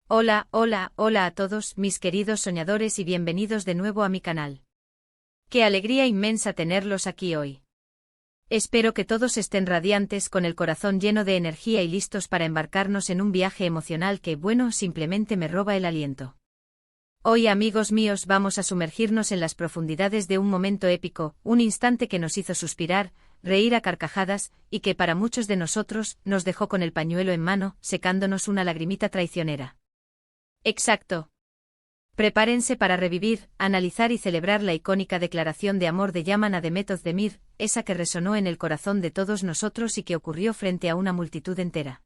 Hola, hola, hola a todos mis queridos soñadores y bienvenidos de nuevo a mi canal. Qué alegría inmensa tenerlos aquí hoy. Espero que todos estén radiantes con el corazón lleno de energía y listos para embarcarnos en un viaje emocional que, bueno, simplemente me roba el aliento. Hoy, amigos míos, vamos a sumergirnos en las profundidades de un momento épico, un instante que nos hizo suspirar, reír a carcajadas, y que para muchos de nosotros nos dejó con el pañuelo en mano, secándonos una lagrimita traicionera. Exacto. Prepárense para revivir, analizar y celebrar la icónica declaración de amor de Yaman a Demet Özdemir, esa que resonó en el corazón de todos nosotros y que ocurrió frente a una multitud entera.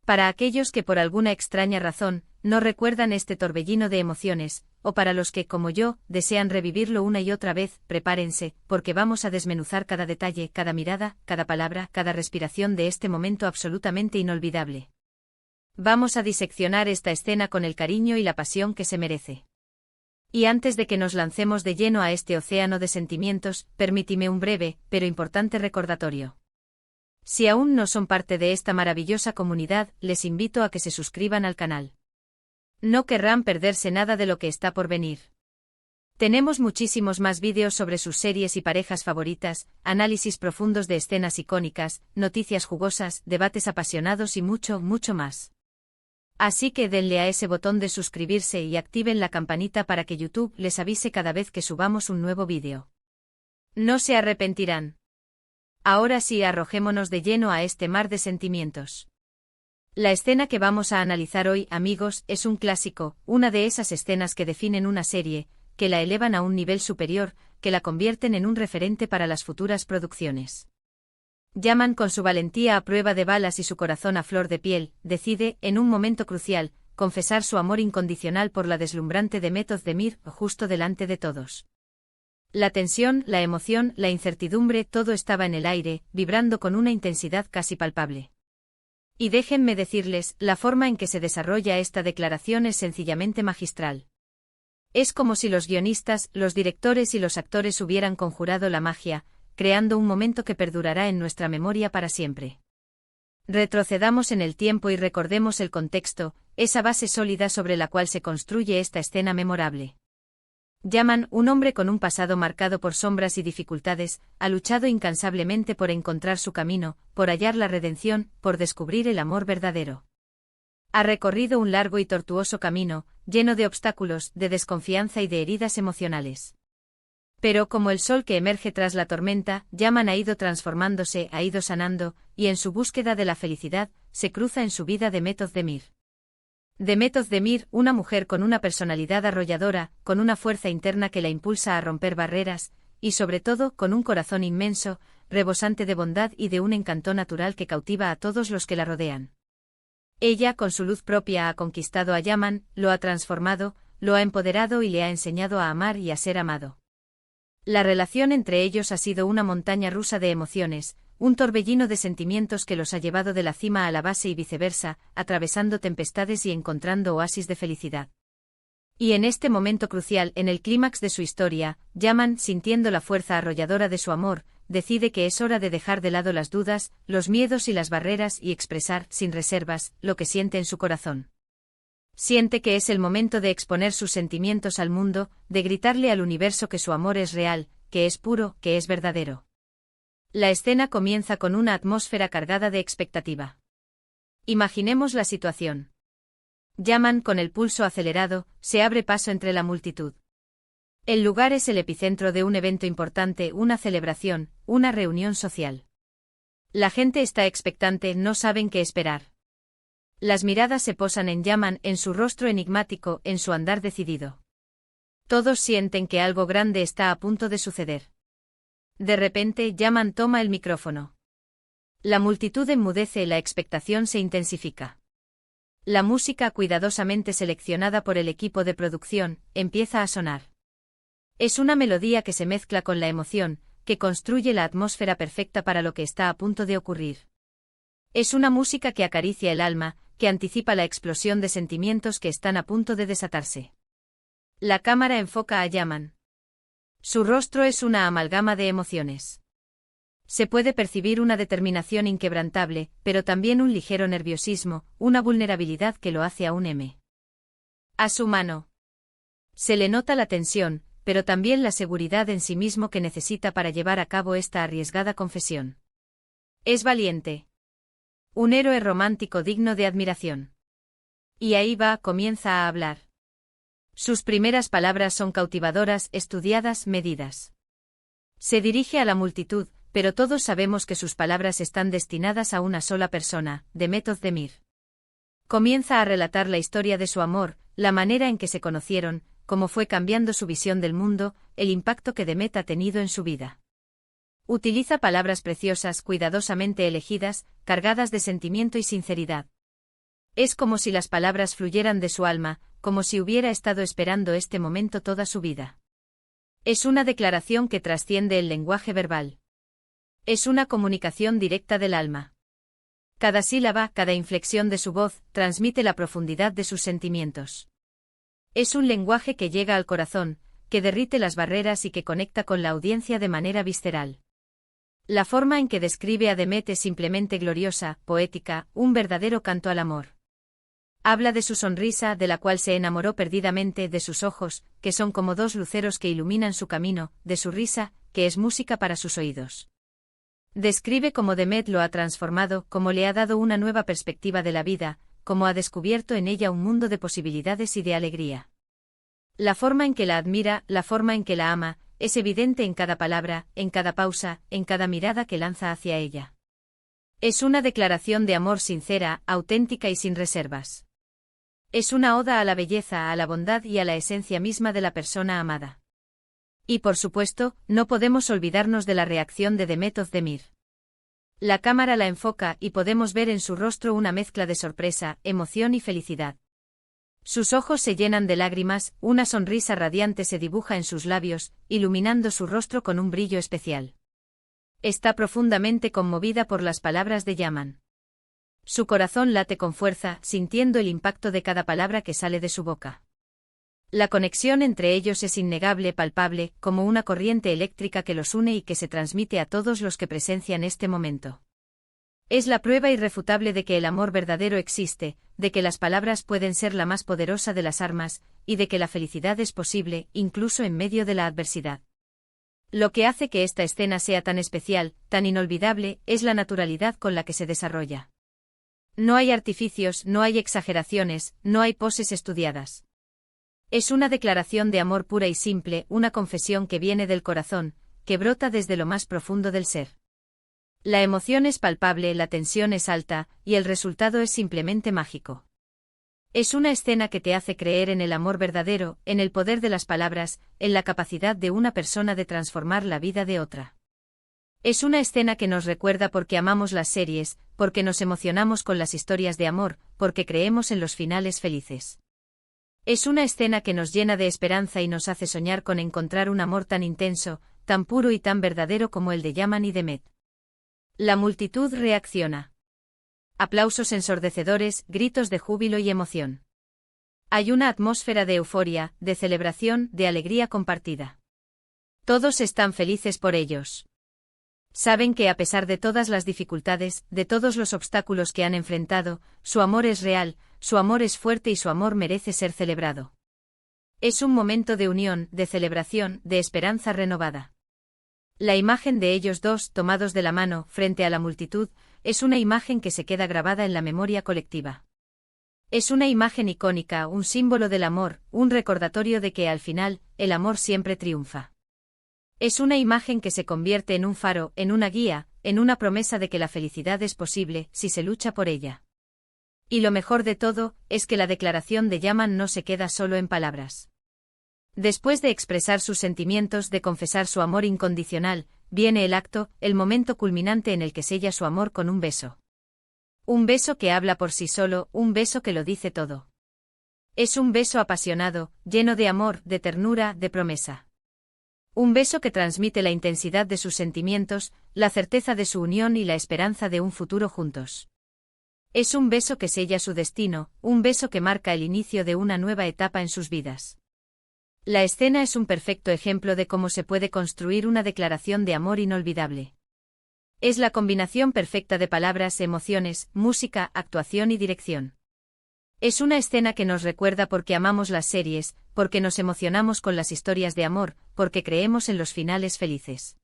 Para aquellos que por alguna extraña razón no recuerdan este torbellino de emociones, o para los que, como yo, desean revivirlo una y otra vez, prepárense, porque vamos a desmenuzar cada detalle, cada mirada, cada palabra, cada respiración de este momento absolutamente inolvidable. Vamos a diseccionar esta escena con el cariño y la pasión que se merece. Y antes de que nos lancemos de lleno a este océano de sentimientos, permíteme un breve, pero importante recordatorio. Si aún no son parte de esta maravillosa comunidad, les invito a que se suscriban al canal. No querrán perderse nada de lo que está por venir. Tenemos muchísimos más vídeos sobre sus series y parejas favoritas, análisis profundos de escenas icónicas, noticias jugosas, debates apasionados y mucho, mucho más. Así que denle a ese botón de suscribirse y activen la campanita para que YouTube les avise cada vez que subamos un nuevo vídeo. No se arrepentirán. Ahora sí, arrojémonos de lleno a este mar de sentimientos. La escena que vamos a analizar hoy, amigos, es un clásico, una de esas escenas que definen una serie, que la elevan a un nivel superior, que la convierten en un referente para las futuras producciones. Yaman, con su valentía a prueba de balas y su corazón a flor de piel, decide, en un momento crucial, confesar su amor incondicional por la deslumbrante Demet Özdemir, justo delante de todos. La tensión, la emoción, la incertidumbre, todo estaba en el aire, vibrando con una intensidad casi palpable. Y déjenme decirles, la forma en que se desarrolla esta declaración es sencillamente magistral. Es como si los guionistas, los directores y los actores hubieran conjurado la magia, creando un momento que perdurará en nuestra memoria para siempre. Retrocedamos en el tiempo y recordemos el contexto, esa base sólida sobre la cual se construye esta escena memorable. Yaman, un hombre con un pasado marcado por sombras y dificultades, ha luchado incansablemente por encontrar su camino, por hallar la redención, por descubrir el amor verdadero. Ha recorrido un largo y tortuoso camino, lleno de obstáculos, de desconfianza y de heridas emocionales. Pero como el sol que emerge tras la tormenta, Yaman ha ido transformándose, ha ido sanando, y en su búsqueda de la felicidad, se cruza en su vida Demet Özdemir. Demet Özdemir, una mujer con una personalidad arrolladora, con una fuerza interna que la impulsa a romper barreras, y sobre todo, con un corazón inmenso, rebosante de bondad y de un encanto natural que cautiva a todos los que la rodean. Ella, con su luz propia, ha conquistado a Yaman, lo ha transformado, lo ha empoderado y le ha enseñado a amar y a ser amado. La relación entre ellos ha sido una montaña rusa de emociones, un torbellino de sentimientos que los ha llevado de la cima a la base y viceversa, atravesando tempestades y encontrando oasis de felicidad. Y en este momento crucial, en el clímax de su historia, Yaman, sintiendo la fuerza arrolladora de su amor, decide que es hora de dejar de lado las dudas, los miedos y las barreras y expresar, sin reservas, lo que siente en su corazón. Siente que es el momento de exponer sus sentimientos al mundo, de gritarle al universo que su amor es real, que es puro, que es verdadero. La escena comienza con una atmósfera cargada de expectativa. Imaginemos la situación. Yaman, con el pulso acelerado, se abre paso entre la multitud. El lugar es el epicentro de un evento importante, una celebración, una reunión social. La gente está expectante, no saben qué esperar. Las miradas se posan en Yaman, en su rostro enigmático, en su andar decidido. Todos sienten que algo grande está a punto de suceder. De repente, Yaman toma el micrófono. La multitud enmudece, la expectación se intensifica. La música, cuidadosamente seleccionada por el equipo de producción, empieza a sonar. Es una melodía que se mezcla con la emoción, que construye la atmósfera perfecta para lo que está a punto de ocurrir. Es una música que acaricia el alma, que anticipa la explosión de sentimientos que están a punto de desatarse. La cámara enfoca a Yaman. Su rostro es una amalgama de emociones. Se puede percibir una determinación inquebrantable, pero también un ligero nerviosismo, una vulnerabilidad que lo hace aún A su mano. Se le nota la tensión, pero también la seguridad en sí mismo que necesita para llevar a cabo esta arriesgada confesión. Es valiente. Un héroe romántico digno de admiración. Y ahí va, comienza a hablar. Sus primeras palabras son cautivadoras, estudiadas, medidas. Se dirige a la multitud, pero todos sabemos que sus palabras están destinadas a una sola persona, Demet Özdemir. Comienza a relatar la historia de su amor, la manera en que se conocieron, cómo fue cambiando su visión del mundo, el impacto que Demet ha tenido en su vida. Utiliza palabras preciosas, cuidadosamente elegidas, cargadas de sentimiento y sinceridad. Es como si las palabras fluyeran de su alma, como si hubiera estado esperando este momento toda su vida. Es una declaración que trasciende el lenguaje verbal. Es una comunicación directa del alma. Cada sílaba, cada inflexión de su voz, transmite la profundidad de sus sentimientos. Es un lenguaje que llega al corazón, que derrite las barreras y que conecta con la audiencia de manera visceral. La forma en que describe a Demet es simplemente gloriosa, poética, un verdadero canto al amor. Habla de su sonrisa, de la cual se enamoró perdidamente, de sus ojos, que son como dos luceros que iluminan su camino, de su risa, que es música para sus oídos. Describe cómo Demet lo ha transformado, cómo le ha dado una nueva perspectiva de la vida, cómo ha descubierto en ella un mundo de posibilidades y de alegría. La forma en que la admira, la forma en que la ama, es evidente en cada palabra, en cada pausa, en cada mirada que lanza hacia ella. Es una declaración de amor sincera, auténtica y sin reservas. Es una oda a la belleza, a la bondad y a la esencia misma de la persona amada. Y por supuesto, no podemos olvidarnos de la reacción de Demet Özdemir. La cámara la enfoca y podemos ver en su rostro una mezcla de sorpresa, emoción y felicidad. Sus ojos se llenan de lágrimas, una sonrisa radiante se dibuja en sus labios, iluminando su rostro con un brillo especial. Está profundamente conmovida por las palabras de Yaman. Su corazón late con fuerza, sintiendo el impacto de cada palabra que sale de su boca. La conexión entre ellos es innegable, palpable, como una corriente eléctrica que los une y que se transmite a todos los que presencian este momento. Es la prueba irrefutable de que el amor verdadero existe, de que las palabras pueden ser la más poderosa de las armas, y de que la felicidad es posible, incluso en medio de la adversidad. Lo que hace que esta escena sea tan especial, tan inolvidable, es la naturalidad con la que se desarrolla. No hay artificios, no hay exageraciones, no hay poses estudiadas. Es una declaración de amor pura y simple, una confesión que viene del corazón, que brota desde lo más profundo del ser. La emoción es palpable, la tensión es alta, y el resultado es simplemente mágico. Es una escena que te hace creer en el amor verdadero, en el poder de las palabras, en la capacidad de una persona de transformar la vida de otra. Es una escena que nos recuerda por qué amamos las series, porque nos emocionamos con las historias de amor, porque creemos en los finales felices. Es una escena que nos llena de esperanza y nos hace soñar con encontrar un amor tan intenso, tan puro y tan verdadero como el de Yaman y Demet. La multitud reacciona. Aplausos ensordecedores, gritos de júbilo y emoción. Hay una atmósfera de euforia, de celebración, de alegría compartida. Todos están felices por ellos. Saben que a pesar de todas las dificultades, de todos los obstáculos que han enfrentado, su amor es real, su amor es fuerte y su amor merece ser celebrado. Es un momento de unión, de celebración, de esperanza renovada. La imagen de ellos dos, tomados de la mano, frente a la multitud, es una imagen que se queda grabada en la memoria colectiva. Es una imagen icónica, un símbolo del amor, un recordatorio de que al final, el amor siempre triunfa. Es una imagen que se convierte en un faro, en una guía, en una promesa de que la felicidad es posible, si se lucha por ella. Y lo mejor de todo, es que la declaración de Yaman no se queda solo en palabras. Después de expresar sus sentimientos, de confesar su amor incondicional, viene el acto, el momento culminante en el que sella su amor con un beso. Un beso que habla por sí solo, un beso que lo dice todo. Es un beso apasionado, lleno de amor, de ternura, de promesa. Un beso que transmite la intensidad de sus sentimientos, la certeza de su unión y la esperanza de un futuro juntos. Es un beso que sella su destino, un beso que marca el inicio de una nueva etapa en sus vidas. La escena es un perfecto ejemplo de cómo se puede construir una declaración de amor inolvidable. Es la combinación perfecta de palabras, emociones, música, actuación y dirección. Es una escena que nos recuerda por qué amamos las series, porque nos emocionamos con las historias de amor, porque creemos en los finales felices.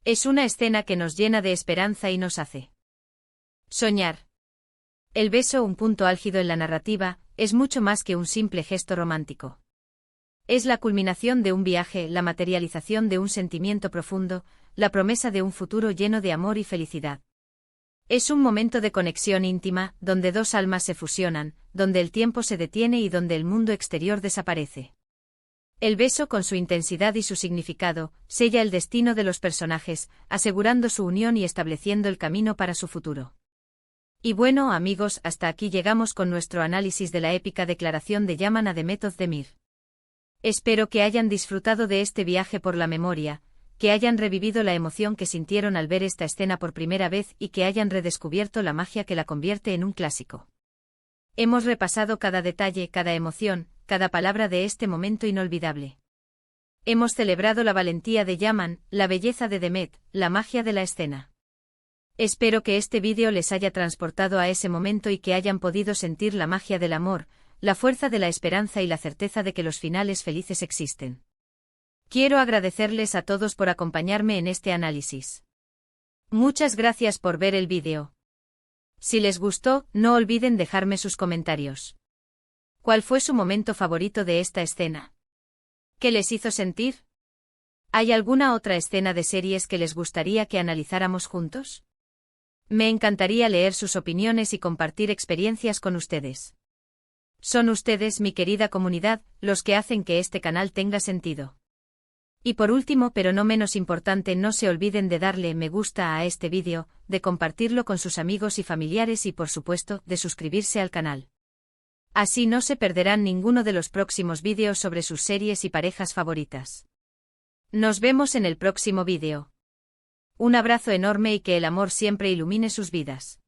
Es una escena que nos llena de esperanza y nos hace soñar. El beso, un punto álgido en la narrativa, es mucho más que un simple gesto romántico. Es la culminación de un viaje, la materialización de un sentimiento profundo, la promesa de un futuro lleno de amor y felicidad. Es un momento de conexión íntima, donde dos almas se fusionan, donde el tiempo se detiene y donde el mundo exterior desaparece. El beso, con su intensidad y su significado, sella el destino de los personajes, asegurando su unión y estableciendo el camino para su futuro. Y bueno, amigos, hasta aquí llegamos con nuestro análisis de la épica declaración de Yaman de Method de Mir. Espero que hayan disfrutado de este viaje por la memoria, que hayan revivido la emoción que sintieron al ver esta escena por primera vez y que hayan redescubierto la magia que la convierte en un clásico. Hemos repasado cada detalle, cada emoción, cada palabra de este momento inolvidable. Hemos celebrado la valentía de Yaman, la belleza de Demet, la magia de la escena. Espero que este vídeo les haya transportado a ese momento y que hayan podido sentir la magia del amor, la fuerza de la esperanza y la certeza de que los finales felices existen. Quiero agradecerles a todos por acompañarme en este análisis. Muchas gracias por ver el vídeo. Si les gustó, no olviden dejarme sus comentarios. ¿Cuál fue su momento favorito de esta escena? ¿Qué les hizo sentir? ¿Hay alguna otra escena de series que les gustaría que analizáramos juntos? Me encantaría leer sus opiniones y compartir experiencias con ustedes. Son ustedes, mi querida comunidad, los que hacen que este canal tenga sentido. Y por último, pero no menos importante, no se olviden de darle me gusta a este vídeo, de compartirlo con sus amigos y familiares y por supuesto, de suscribirse al canal. Así no se perderán ninguno de los próximos vídeos sobre sus series y parejas favoritas. Nos vemos en el próximo vídeo. Un abrazo enorme y que el amor siempre ilumine sus vidas.